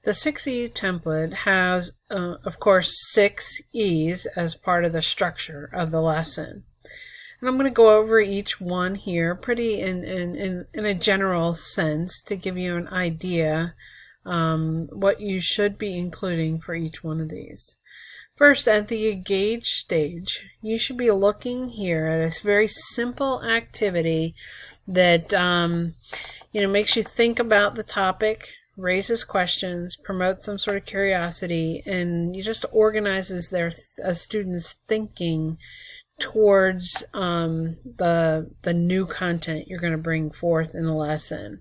The 6E template has, of course, 6 E's as part of the structure of the lesson. And I'm going to go over each one here pretty in a general sense to give you an idea what you should be including for each one of these. First, at the engage stage, you should be looking here at a very simple activity that makes you think about the topic, raises questions, promotes some sort of curiosity, and you just organizes a student's thinking towards the new content you're going to bring forth in the lesson.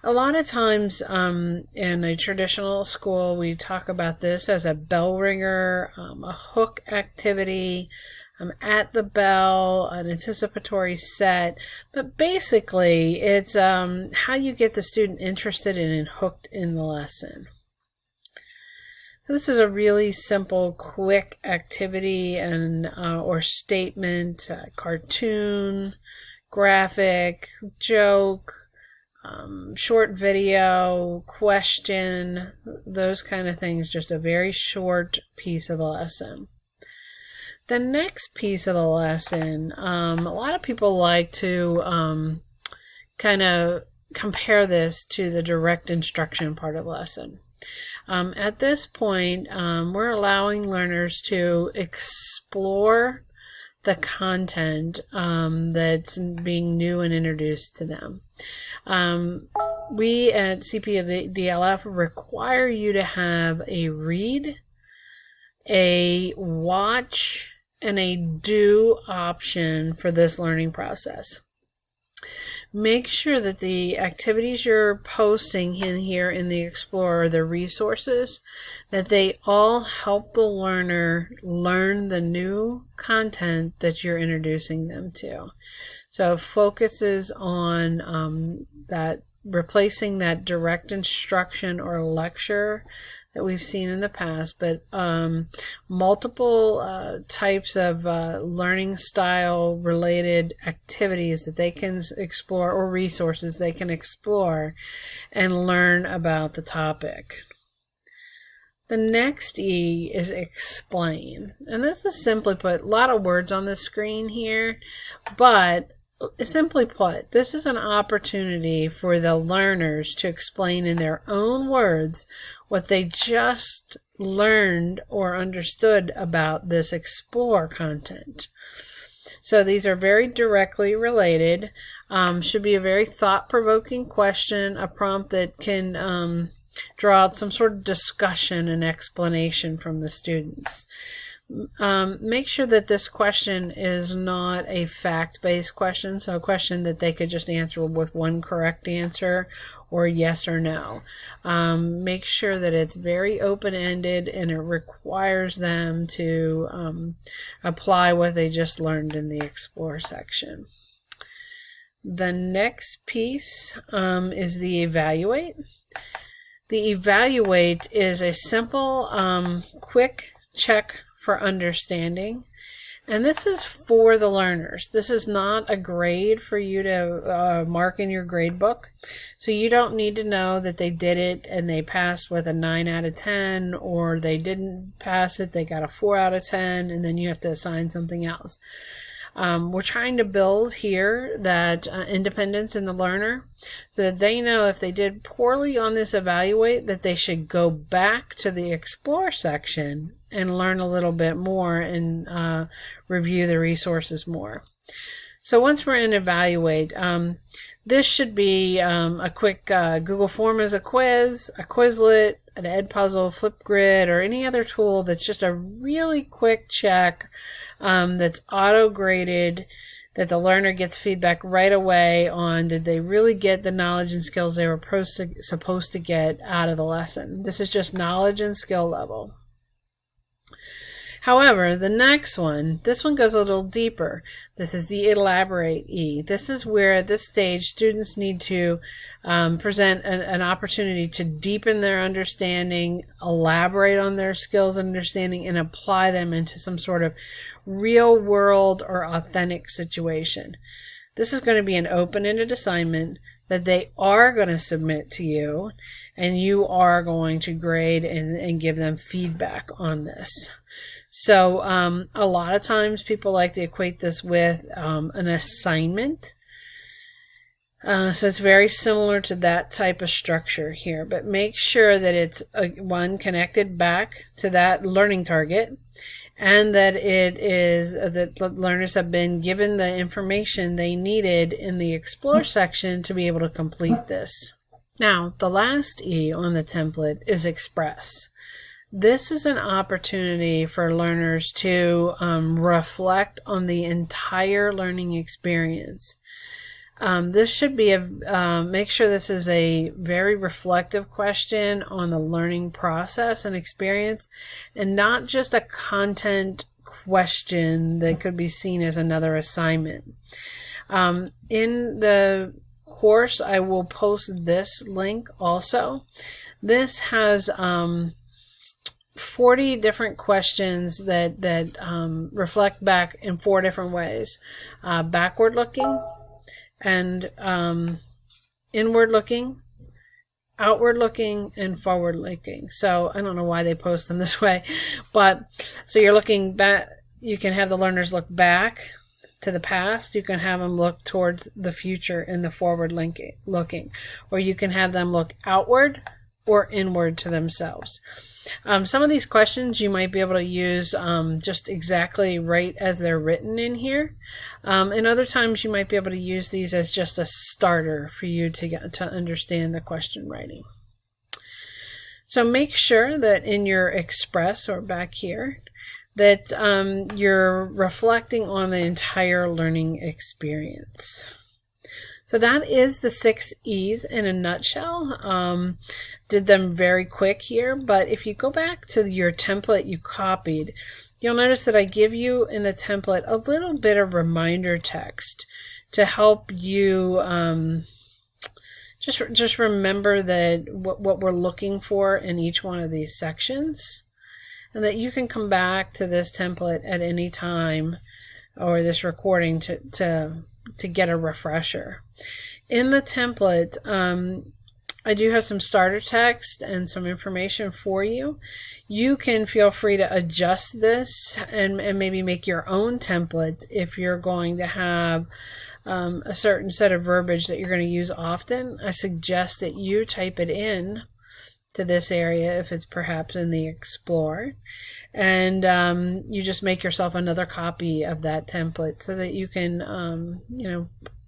A lot of times in a traditional school, we talk about this as a bell ringer, a hook activity, at the bell, an anticipatory set, but basically it's how you get the student interested in and hooked in the lesson. So this is a really simple, quick activity and or statement, cartoon, graphic, joke, short video, question, those kind of things. Just a very short piece of the lesson. The next piece of the lesson, a lot of people like to kind of compare this to the direct instruction part of the lesson. At this point, we're allowing learners to explore the content that's being new and introduced to them. We at CPDLF require you to have a read, a watch, and a do option for this learning process. Make sure that the activities you're posting in here in the Explorer, the resources, that they all help the learner learn the new content that you're introducing them to. So it focuses on that, replacing that direct instruction or lecture that we've seen in the past, but multiple types of learning style related activities that they can explore, or resources they can explore and learn about the topic. The next E is explain, and this is simply put, a lot of words on the screen here, but simply put, this is an opportunity for the learners to explain in their own words what they just learned or understood about this Explore content. So these are very directly related. Should be a very thought-provoking question, a prompt that can draw out some sort of discussion and explanation from the students. Make sure that this question is not a fact-based question, so a question that they could just answer with one correct answer or yes or no. Make sure that it's very open-ended and it requires them to apply what they just learned in the Explore section. The next piece is the Evaluate. The Evaluate is a simple, quick check for understanding, and this is for the learners. This is not a grade for you to mark in your grade book, so you don't need to know that they did it and they passed with a 9 out of 10, or they didn't pass it, they got a 4 out of 10, and then you have to assign something else. We're trying to build here that independence in the learner, so that they know if they did poorly on this Evaluate, that they should go back to the Explore section and learn a little bit more and review the resources more. So once we're in Evaluate, this should be a quick Google form as a quiz, a Quizlet, an Edpuzzle, Flipgrid, or any other tool that's just a really quick check that's auto-graded, that the learner gets feedback right away on did they really get the knowledge and skills they were supposed to get out of the lesson. This is just knowledge and skill level. However, the next one, this one goes a little deeper. This is the Elaborate E. This is where at this stage students need to present an opportunity to deepen their understanding, elaborate on their skills and understanding, and apply them into some sort of real world or authentic situation. This is going to be an open-ended assignment that they are going to submit to you, and you are going to grade and give them feedback on this. So a lot of times people like to equate this with an assignment. So it's very similar to that type of structure here, but make sure that it's one, connected back to that learning target, and that it is that the learners have been given the information they needed in the Explore section to be able to complete this. Now, the last E on the template is Express. This is an opportunity for learners to reflect on the entire learning experience. This should be make sure this is a very reflective question on the learning process and experience, and not just a content question that could be seen as another assignment. In the course, I will post this link also. This has 40 different questions that reflect back in 4 different ways: backward looking, and inward looking, outward looking, and forward looking. So I don't know why they post them this way, but so you're looking back. You can have the learners look back to the past. You can have them look towards the future in the forward looking, or you can have them look outward or inward to themselves. Some of these questions you might be able to use just exactly right as they're written in here. And other times you might be able to use these as just a starter for you to get to understand the question writing. So make sure that in your Express, or back here, that you're reflecting on the entire learning experience. So that is the 6 E's in a nutshell. Did them very quick here, but if you go back to your template you copied, you'll notice that I give you in the template a little bit of reminder text to help you just remember that what we're looking for in each one of these sections, and that you can come back to this template at any time, or this recording, to get a refresher. In the template, I do have some starter text and some information for you. You can feel free to adjust this and maybe make your own template if you're going to have a certain set of verbiage that you're going to use often. I suggest that you type it in to this area if it's perhaps in the Explore, and you just make yourself another copy of that template so that you can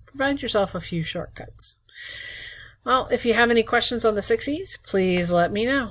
provide yourself a few shortcuts. Well, if you have any questions on the 6 E's, please let me know.